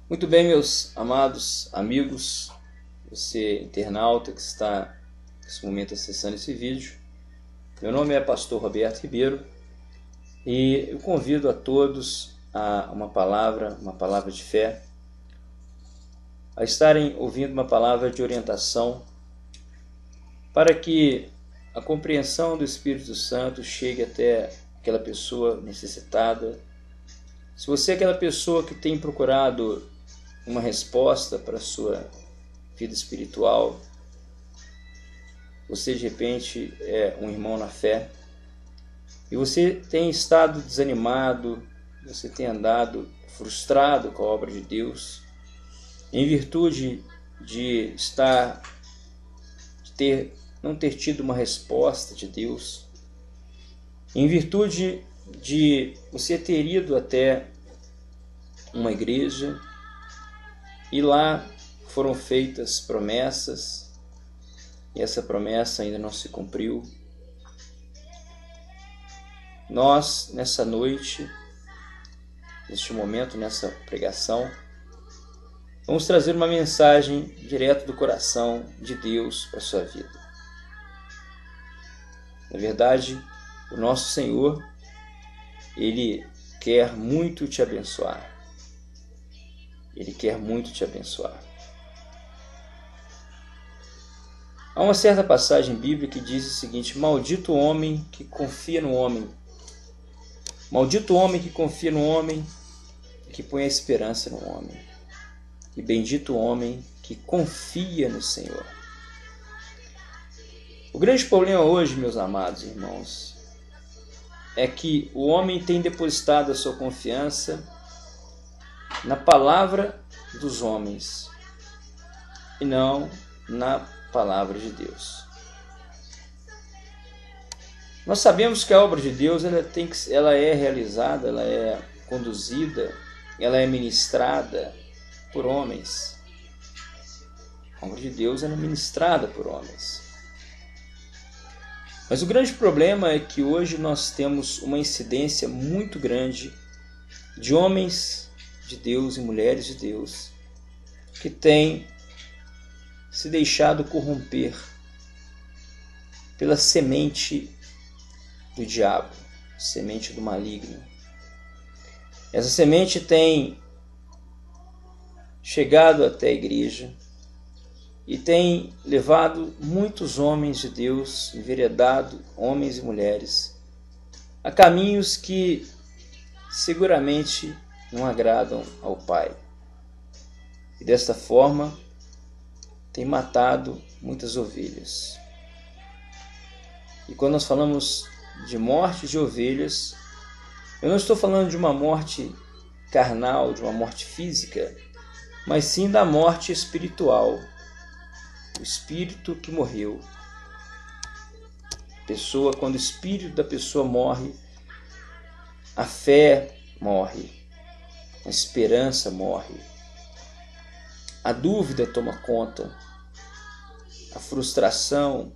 Muito bem, meus amados amigos, você internauta que está nesse momento acessando esse vídeo. Meu nome é Pastor Roberto Ribeiro e eu convido a todos a uma palavra de fé, a estarem ouvindo uma palavra de orientação para que a compreensão do Espírito Santo chegue até aquela pessoa necessitada. Se você é aquela pessoa que tem procurado uma resposta para a sua vida espiritual, você de repente é um irmão na fé e você tem estado desanimado, você tem andado frustrado com a obra de Deus, em virtude de não ter tido uma resposta de Deus, em virtude de você ter ido até uma igreja e lá foram feitas promessas e essa promessa ainda não se cumpriu. Nós, nessa noite, neste momento, nessa pregação, vamos trazer uma mensagem direto do coração de Deus para a sua vida. Na verdade, o nosso Senhor, Ele quer muito te abençoar. Ele quer muito te abençoar. Há uma certa passagem bíblica que diz o seguinte: maldito o homem que confia no homem. Maldito o homem que confia no homem e que põe a esperança no homem. E bendito o homem que confia no Senhor. O grande problema hoje, meus amados irmãos, é que o homem tem depositado a sua confiança na palavra dos homens e não na palavra de Deus. Nós sabemos que a obra de Deus ela é realizada, ela é conduzida, ela é ministrada por homens. A obra de Deus ela é ministrada por homens. Mas o grande problema é que hoje nós temos uma incidência muito grande de homens de Deus e mulheres de Deus que têm se deixado corromper pela semente do diabo, semente do maligno. Essa semente tem chegado até a igreja e tem levado muitos homens de Deus, enveredado homens e mulheres, a caminhos que seguramente não agradam ao Pai. E desta forma tem matado muitas ovelhas. E quando nós falamos de morte de ovelhas, eu não estou falando de uma morte carnal, de uma morte física, mas sim da morte espiritual. O espírito que morreu. Quando o espírito da pessoa morre, a fé morre, a esperança morre, a dúvida toma conta, a frustração,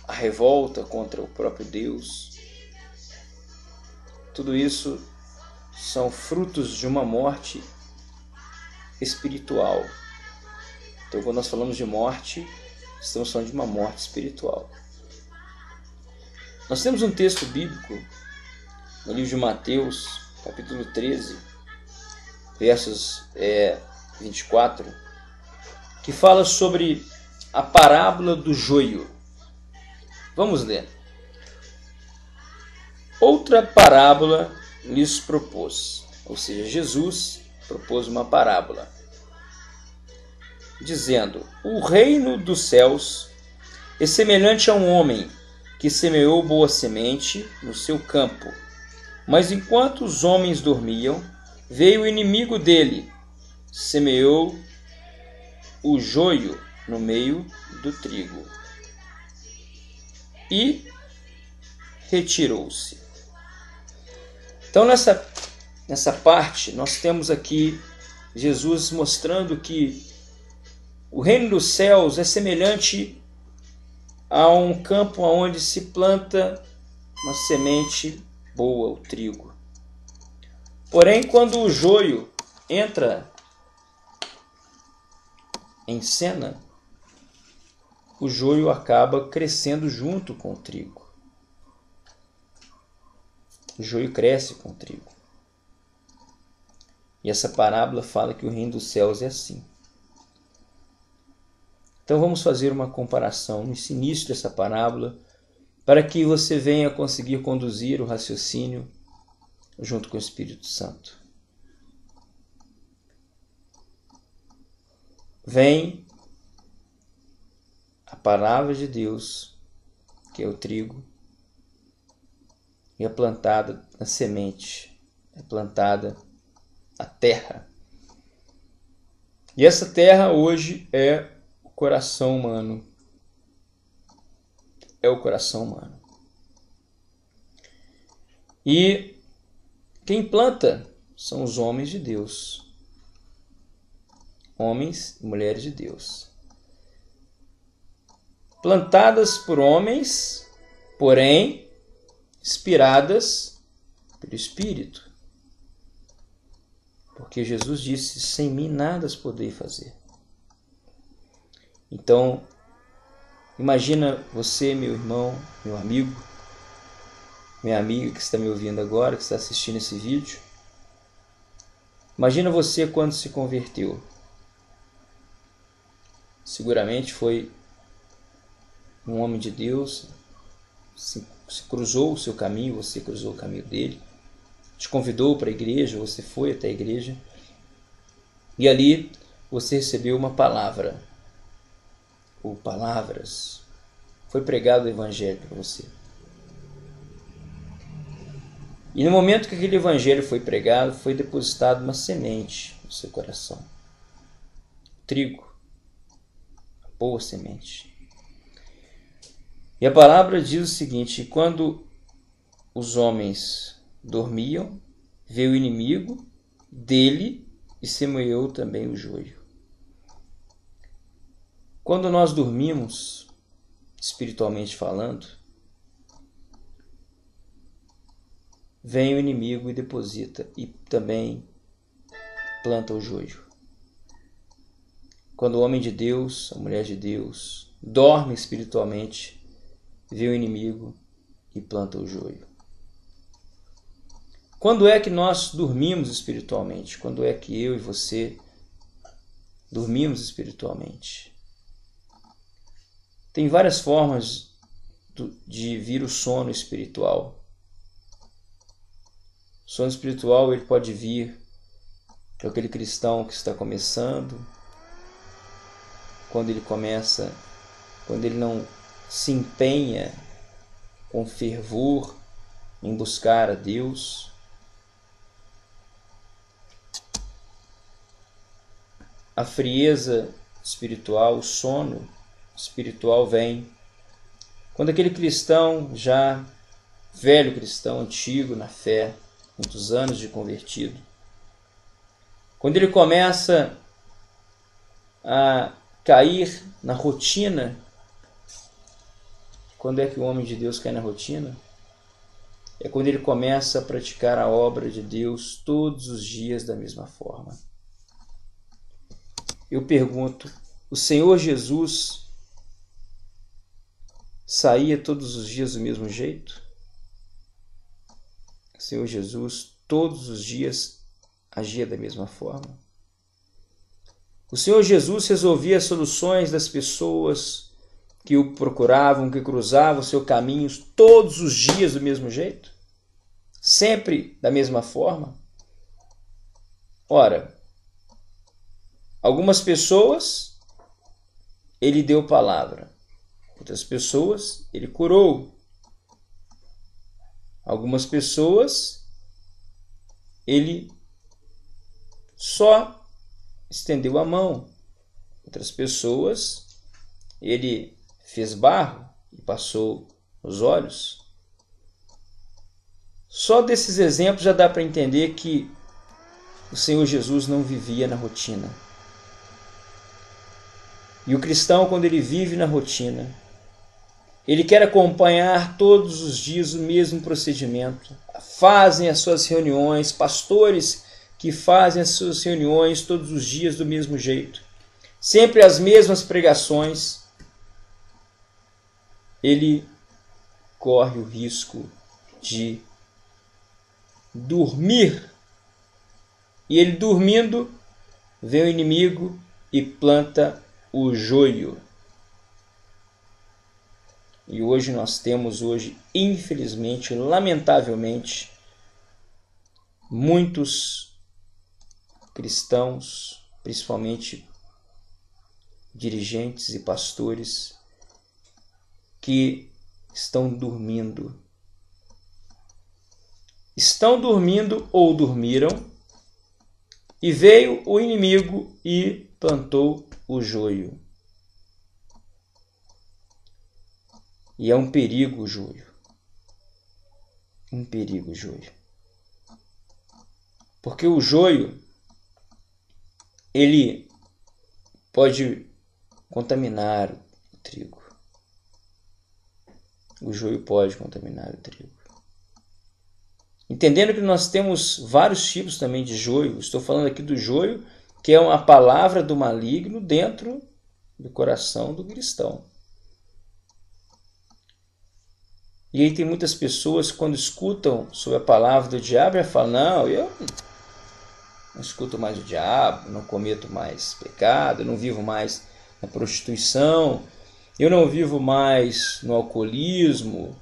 a revolta contra o próprio Deus. Tudo isso são frutos de uma morte espiritual. Então, quando nós falamos de morte, estamos falando de uma morte espiritual. Nós temos um texto bíblico no livro de Mateus, capítulo 13, versos 24, que fala sobre a parábola do joio. Vamos ler. Outra parábola lhes propôs, ou seja, Jesus propôs uma parábola, dizendo: o reino dos céus é semelhante a um homem que semeou boa semente no seu campo. Mas enquanto os homens dormiam, veio o inimigo dele, semeou o joio no meio do trigo e retirou-se. Então nessa parte nós temos aqui Jesus mostrando que o reino dos céus é semelhante a um campo onde se planta uma semente boa, o trigo. Porém, quando o joio entra em cena, o joio acaba crescendo junto com o trigo. O joio cresce com o trigo. E essa parábola fala que o reino dos céus é assim. Então vamos fazer uma comparação nesse início dessa parábola, para que você venha conseguir conduzir o raciocínio junto com o Espírito Santo. Vem a palavra de Deus, que é o trigo, e é plantada na semente, é plantada na terra. E essa terra hoje é o coração humano. É o coração humano. E quem planta são os homens de Deus. Homens e mulheres de Deus. Plantadas por homens, porém inspiradas pelo Espírito. Porque Jesus disse, sem mim nada podeis fazer. Então, imagina você, meu irmão, meu amigo, minha amiga que está me ouvindo agora, que está assistindo esse vídeo. Imagina você quando se converteu. Seguramente foi um homem de Deus, se cruzou o seu caminho, você cruzou o caminho dele, te convidou para a igreja, você foi até a igreja, e ali você recebeu uma palavra, ou palavras, foi pregado o evangelho para você. E no momento que aquele evangelho foi pregado, foi depositado uma semente no seu coração. Trigo, a boa semente. E a palavra diz o seguinte: quando os homens dormiam, veio o inimigo dele e semeou também o joio. Quando nós dormimos, espiritualmente falando, vem o inimigo e deposita e também planta o joio. Quando o homem de Deus, a mulher de Deus, dorme espiritualmente, vê o inimigo e planta o joio. Quando é que nós dormimos espiritualmente? Quando é que eu e você dormimos espiritualmente? Tem várias formas de vir o sono espiritual. O sono espiritual ele pode vir para aquele cristão que está começando, quando ele não se empenha com fervor em buscar a Deus. A frieza espiritual, o sono espiritual vem quando aquele cristão já velho cristão, antigo na fé, muitos anos de convertido, quando ele começa a cair na rotina. Quando é que o homem de Deus cai na rotina? É quando ele começa a praticar a obra de Deus todos os dias da mesma forma. Eu pergunto, o Senhor Jesus saía todos os dias do mesmo jeito? O Senhor Jesus todos os dias agia da mesma forma? O Senhor Jesus resolvia as soluções das pessoas que o procuravam, que cruzavam o seu caminho todos os dias do mesmo jeito? Sempre da mesma forma? Ora, algumas pessoas ele deu palavra, outras pessoas ele curou, algumas pessoas ele só estendeu a mão, outras pessoas ele fez barro e passou os olhos. Só desses exemplos já dá para entender que o Senhor Jesus não vivia na rotina. E o cristão, quando ele vive na rotina, ele quer acompanhar todos os dias o mesmo procedimento. Fazem as suas reuniões, pastores que fazem as suas reuniões todos os dias do mesmo jeito. sempre as mesmas pregações, ele corre o risco de dormir. E ele dormindo, vem o inimigo e planta o joio. E hoje nós temos, infelizmente, lamentavelmente, muitos cristãos, principalmente dirigentes e pastores, que estão dormindo. Estão dormindo ou dormiram, e veio o inimigo e plantou o joio. E é um perigo o joio. Um perigo o joio. Porque o joio, ele pode contaminar o trigo. O joio pode contaminar o trigo. Entendendo que nós temos vários tipos também de joio. Estou falando aqui do joio, que é uma palavra do maligno dentro do coração do cristão. E aí tem muitas pessoas que quando escutam sobre a palavra do diabo, já falam, não, eu não escuto mais o diabo, não cometo mais pecado, eu não vivo mais na prostituição, eu não vivo mais no alcoolismo,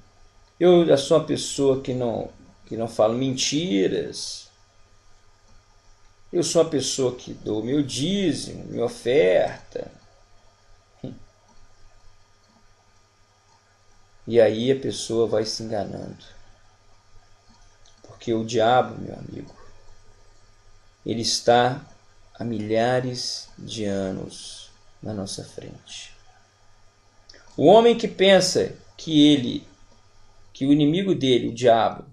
eu sou uma pessoa que não falo mentiras, eu sou uma pessoa que dou meu dízimo, minha oferta. E aí a pessoa vai se enganando. Porque o diabo, meu amigo, ele está há milhares de anos na nossa frente. O homem que pensa que o inimigo dele, o diabo,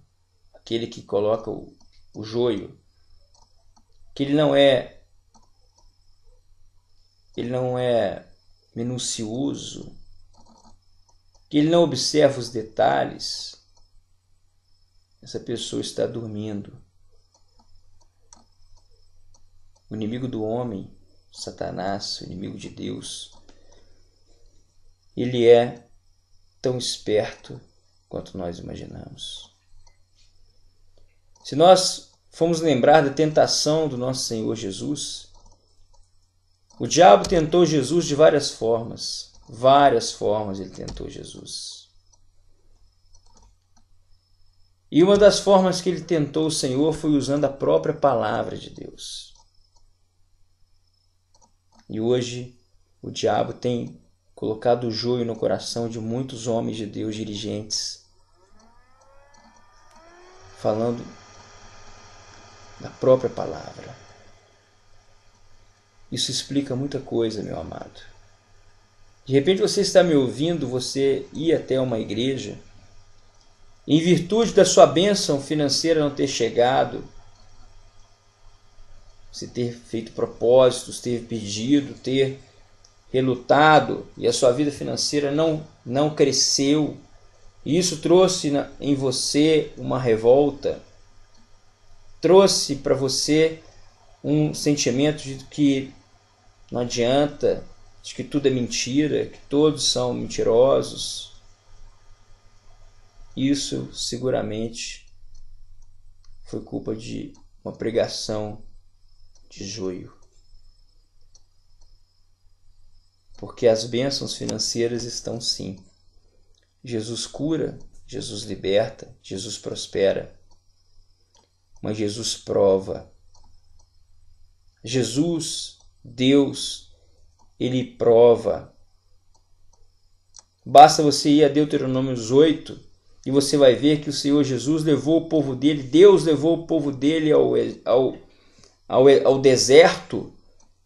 aquele que coloca o joio, que ele não é minucioso, que ele não observa os detalhes, essa pessoa está dormindo. O inimigo do homem, Satanás, o inimigo de Deus, ele é tão esperto quanto nós imaginamos. Se nós formos lembrar da tentação do nosso Senhor Jesus, o diabo tentou Jesus de várias formas. Várias formas ele tentou Jesus. E uma das formas que ele tentou o Senhor foi usando a própria palavra de Deus. E hoje o diabo tem colocado o joio no coração de muitos homens de Deus, dirigentes, falando da própria palavra. Isso explica muita coisa, meu amado. De repente você está me ouvindo, você ir até uma igreja, em virtude da sua bênção financeira não ter chegado, você ter feito propósitos, ter pedido, ter relutado, e a sua vida financeira não cresceu, e isso trouxe em você uma revolta, trouxe para você um sentimento de que não adianta, de que tudo é mentira, que todos são mentirosos. Isso seguramente foi culpa de uma pregação de joio. Porque as bênçãos financeiras estão sim. Jesus cura, Jesus liberta, Jesus prospera. Mas Jesus prova. Jesus, Deus, ele prova. Basta você ir a Deuteronômio 8 e você vai ver que o Senhor Jesus levou o povo dele, Deus levou o povo dele ao deserto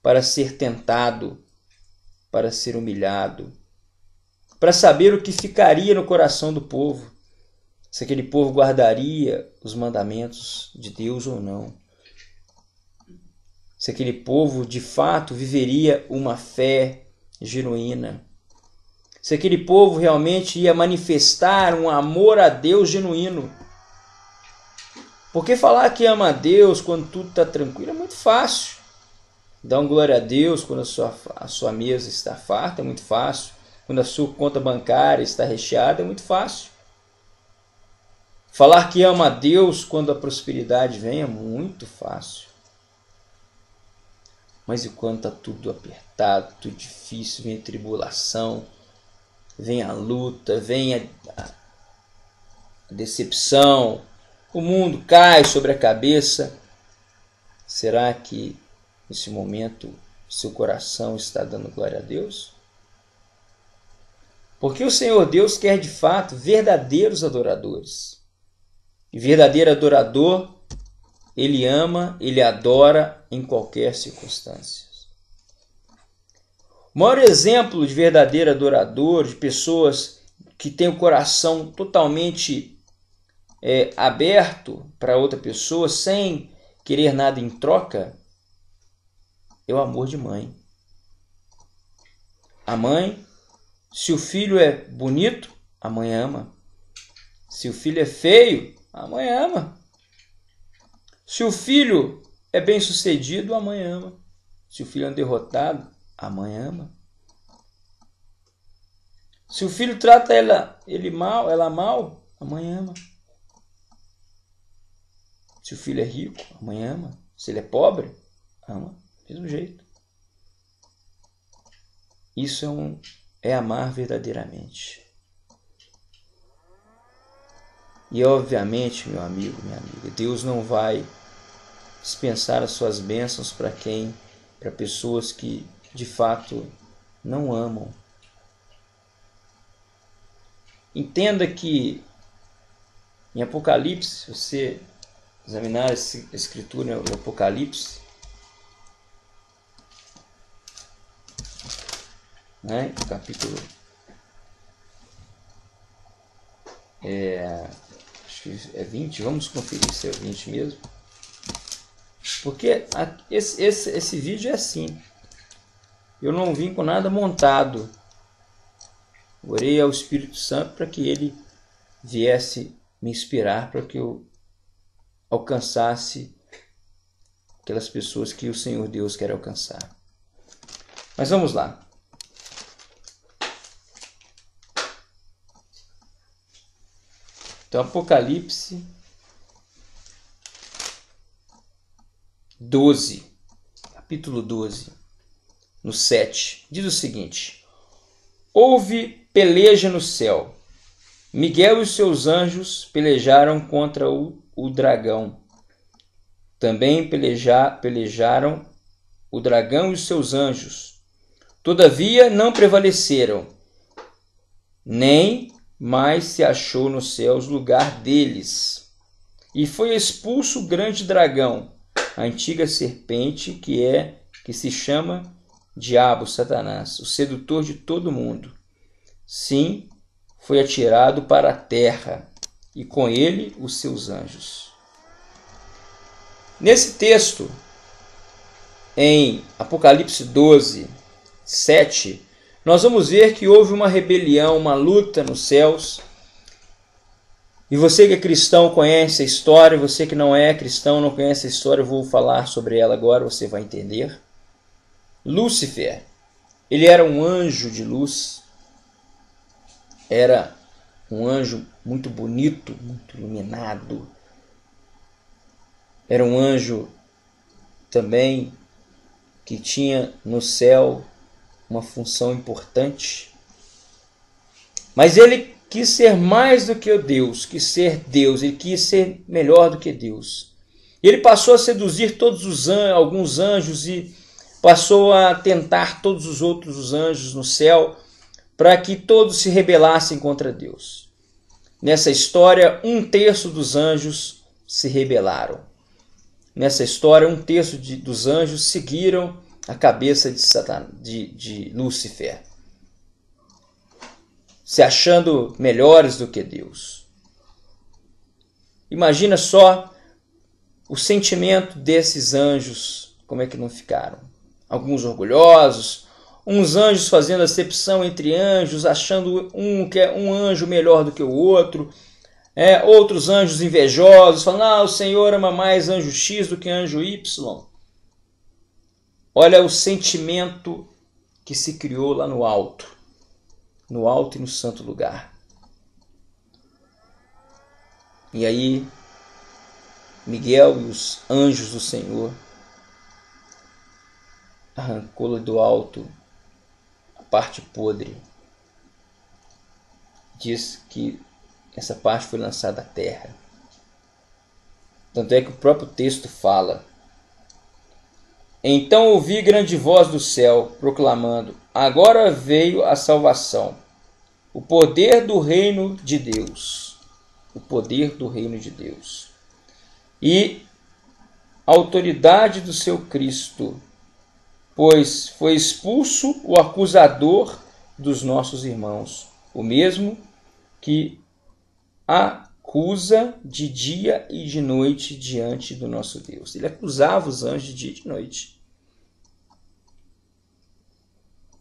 para ser tentado, para ser humilhado, para saber o que ficaria no coração do povo, se aquele povo guardaria os mandamentos de Deus ou não, se aquele povo de fato viveria uma fé genuína, se aquele povo realmente ia manifestar um amor a Deus genuíno. Porque falar que ama a Deus quando tudo está tranquilo é muito fácil. Dá um glória a Deus quando a sua mesa está farta, é muito fácil. Quando a sua conta bancária está recheada, é muito fácil. Falar que ama a Deus quando a prosperidade vem é muito fácil. Mas e quando está tudo apertado, tudo difícil, vem a tribulação, vem a luta, vem a decepção, o mundo cai sobre a cabeça. Será que nesse momento seu coração está dando glória a Deus? Porque o Senhor Deus quer de fato verdadeiros adoradores. E verdadeiro adorador, ele ama, ele adora em qualquer circunstância. O maior exemplo de verdadeiro adorador, de pessoas que têm o coração totalmente aberto para outra pessoa, sem querer nada em troca, é o amor de mãe. A mãe, se o filho é bonito, a mãe ama. Se o filho é feio, a mãe ama. Se o filho é bem sucedido, a mãe ama. Se o filho é um derrotado, a mãe ama. Se o filho trata ela mal, a mãe ama. Se o filho é rico, a mãe ama. Se ele é pobre, ama. Do mesmo jeito. Isso é amar verdadeiramente. E obviamente, meu amigo, minha amiga, Deus não vai dispensar as suas bênçãos para pessoas que de fato não amam. Entenda que em Apocalipse, se você examinar essa escritura no Apocalipse, né, capítulo acho que é 20, vamos conferir se é 20 mesmo, porque esse vídeo é assim, eu não vim com nada montado, orei ao Espírito Santo para que ele viesse me inspirar para que eu alcançasse aquelas pessoas que o Senhor Deus quer alcançar. Mas vamos lá. Então, Apocalipse 12, capítulo 12, no 7, diz o seguinte: houve peleja no céu. Miguel e os seus anjos pelejaram contra o dragão. Também pelejaram o dragão e os seus anjos. Todavia não prevaleceram, nem mais se achou nos céus lugar deles. E foi expulso o grande dragão, a antiga serpente, que se chama Diabo, Satanás, o sedutor de todo mundo. Sim, foi atirado para a terra, e com ele os seus anjos. Nesse texto, em Apocalipse 12, 7, nós vamos ver que houve uma rebelião, uma luta nos céus. E você que é cristão conhece a história, você que não é cristão não conhece a história, eu vou falar sobre ela agora, você vai entender. Lúcifer, ele era um anjo de luz, era um anjo muito bonito, muito iluminado. Era um anjo também que tinha no céu uma função importante. Mas ele quis ser mais do que o Deus, quis ser Deus, ele quis ser melhor do que Deus. Ele passou a seduzir alguns anjos e passou a tentar todos os outros anjos no céu para que todos se rebelassem contra Deus. Nessa história, 1/3 dos anjos se rebelaram. Nessa história, 1/3 dos anjos seguiram a cabeça de Lúcifer, se achando melhores do que Deus. Imagina só o sentimento desses anjos, como é que não ficaram? Alguns orgulhosos, uns anjos fazendo acepção entre anjos, achando que é um anjo melhor do que o outro, outros anjos invejosos, falando, o Senhor ama mais anjo X do que anjo Y. Olha o sentimento que se criou lá no alto e no santo lugar. E aí, Miguel e os anjos do Senhor arrancou do alto a parte podre. Diz que essa parte foi lançada à terra. Tanto é que o próprio texto fala: então ouvi grande voz do céu, proclamando: agora veio a salvação, o poder do reino de Deus. O poder do reino de Deus. E a autoridade do seu Cristo, pois foi expulso o acusador dos nossos irmãos, o mesmo que acusa de dia e de noite diante do nosso Deus. Ele acusava os anjos de dia e de noite.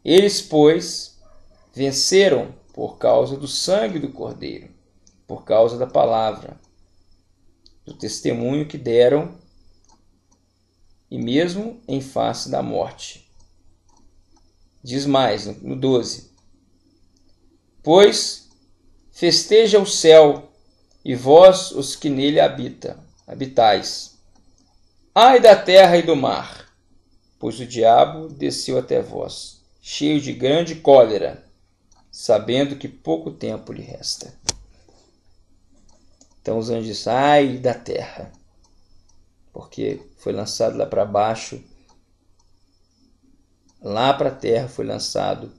Eles, pois, venceram por causa do sangue do Cordeiro, por causa da palavra, do testemunho que deram, e mesmo em face da morte. Diz mais, no 12: pois festeja o céu, e vós os que nele habitais. Ai da terra e do mar, pois o diabo desceu até vós, cheio de grande cólera, sabendo que pouco tempo lhe resta. Então os anjos dizem: ai da terra, porque foi lançado lá para baixo, lá para a terra foi lançado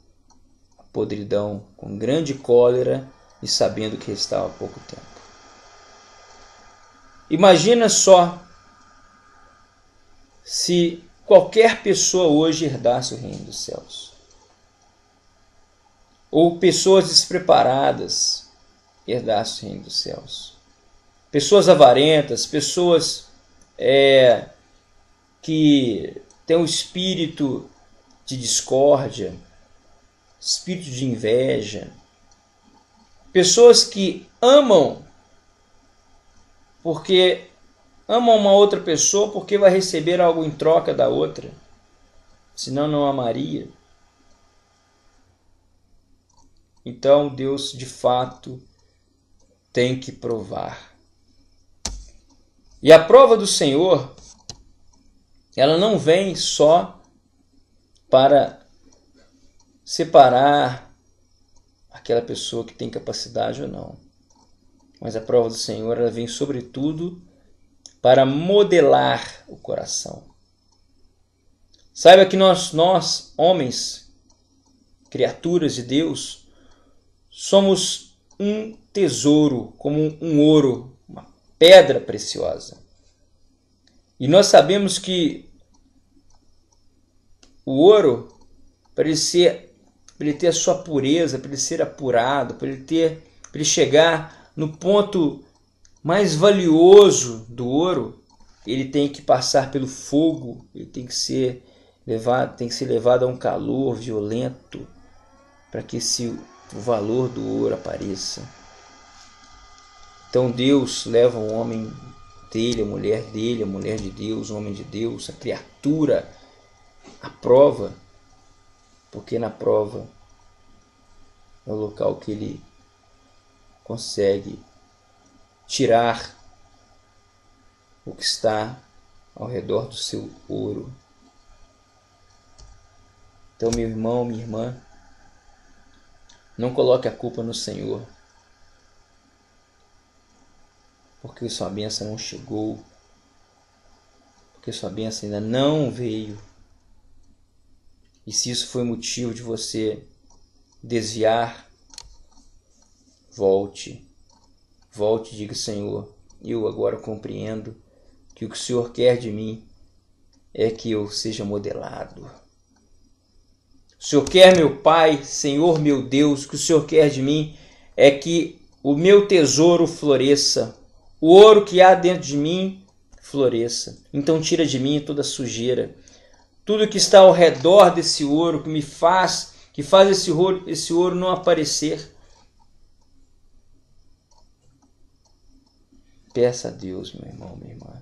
a podridão com grande cólera e sabendo que restava pouco tempo. Imagina só se qualquer pessoa hoje herdasse o reino dos céus, ou pessoas despreparadas herdassem o reino dos céus, pessoas avarentas, pessoas que têm um espírito de discórdia, espírito de inveja, pessoas que amam porque amam uma outra pessoa porque vai receber algo em troca da outra, senão não amaria. Então Deus de fato tem que provar. E a prova do Senhor, ela não vem só para separar aquela pessoa que tem capacidade ou não. Mas a prova do Senhor, ela vem sobretudo para modelar o coração. Saiba que nós homens, criaturas de Deus, somos um tesouro, como um ouro, uma pedra preciosa. E nós sabemos que o ouro, para ele ter a sua pureza, para ele ser apurado, para ele chegar no ponto mais valioso do ouro, ele tem que passar pelo fogo, ele tem que ser levado a um calor violento para que o valor do ouro apareça. Então Deus leva o homem dele, a mulher de Deus, o homem de Deus, a criatura, à prova, porque na prova é o local que ele consegue tirar o que está ao redor do seu ouro. Então, meu irmão, minha irmã, não coloque a culpa no Senhor, porque sua bênção não chegou, porque sua bênção ainda não veio. E se isso foi motivo de você desviar, volte e diga: Senhor, eu agora compreendo que o que o Senhor quer de mim é que eu seja modelado. O Senhor quer, meu Pai, Senhor meu Deus, o que o Senhor quer de mim é que o meu tesouro floresça, o ouro que há dentro de mim floresça. Então tira de mim toda a sujeira, tudo que está ao redor desse ouro, que faz esse ouro não aparecer. Peça a Deus, meu irmão, minha irmã,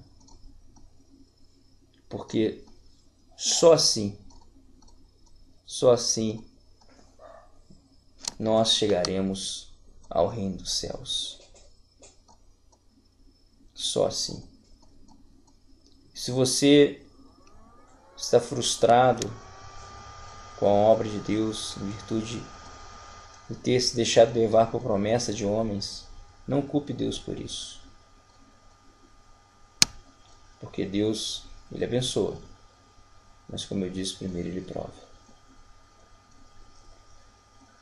porque Só assim nós chegaremos ao reino dos céus. Só assim. Se você está frustrado com a obra de Deus em virtude de ter se deixado levar por promessa de homens, não culpe Deus por isso. Porque Deus, Ele abençoa. Mas como eu disse, primeiro Ele prova.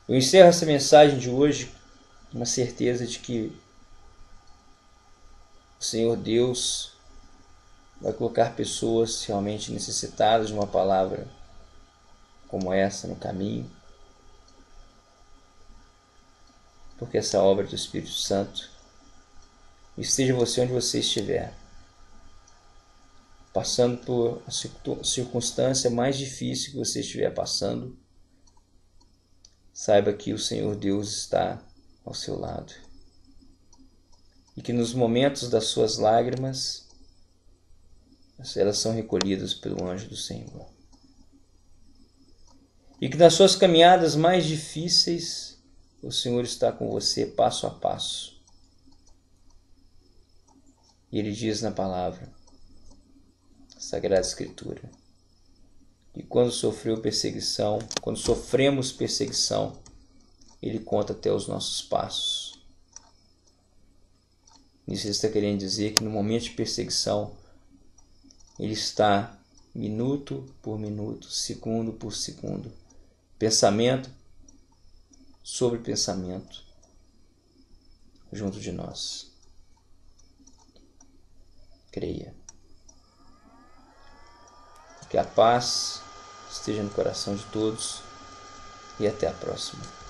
Eu encerro essa mensagem de hoje com a certeza de que o Senhor Deus vai colocar pessoas realmente necessitadas de uma palavra como essa no caminho. Porque essa obra do Espírito Santo, esteja você onde você estiver, passando por a circunstância mais difícil que você estiver passando, saiba que o Senhor Deus está ao seu lado. E que nos momentos das suas lágrimas, elas são recolhidas pelo anjo do Senhor. E que nas suas caminhadas mais difíceis, o Senhor está com você passo a passo. E Ele diz na palavra, Sagrada Escritura, e quando sofremos perseguição, Ele conta até os nossos passos. Isso Ele está querendo dizer que no momento de perseguição, Ele está minuto por minuto, segundo por segundo, pensamento sobre pensamento, junto de nós. Creia. Que a paz esteja no coração de todos e até a próxima.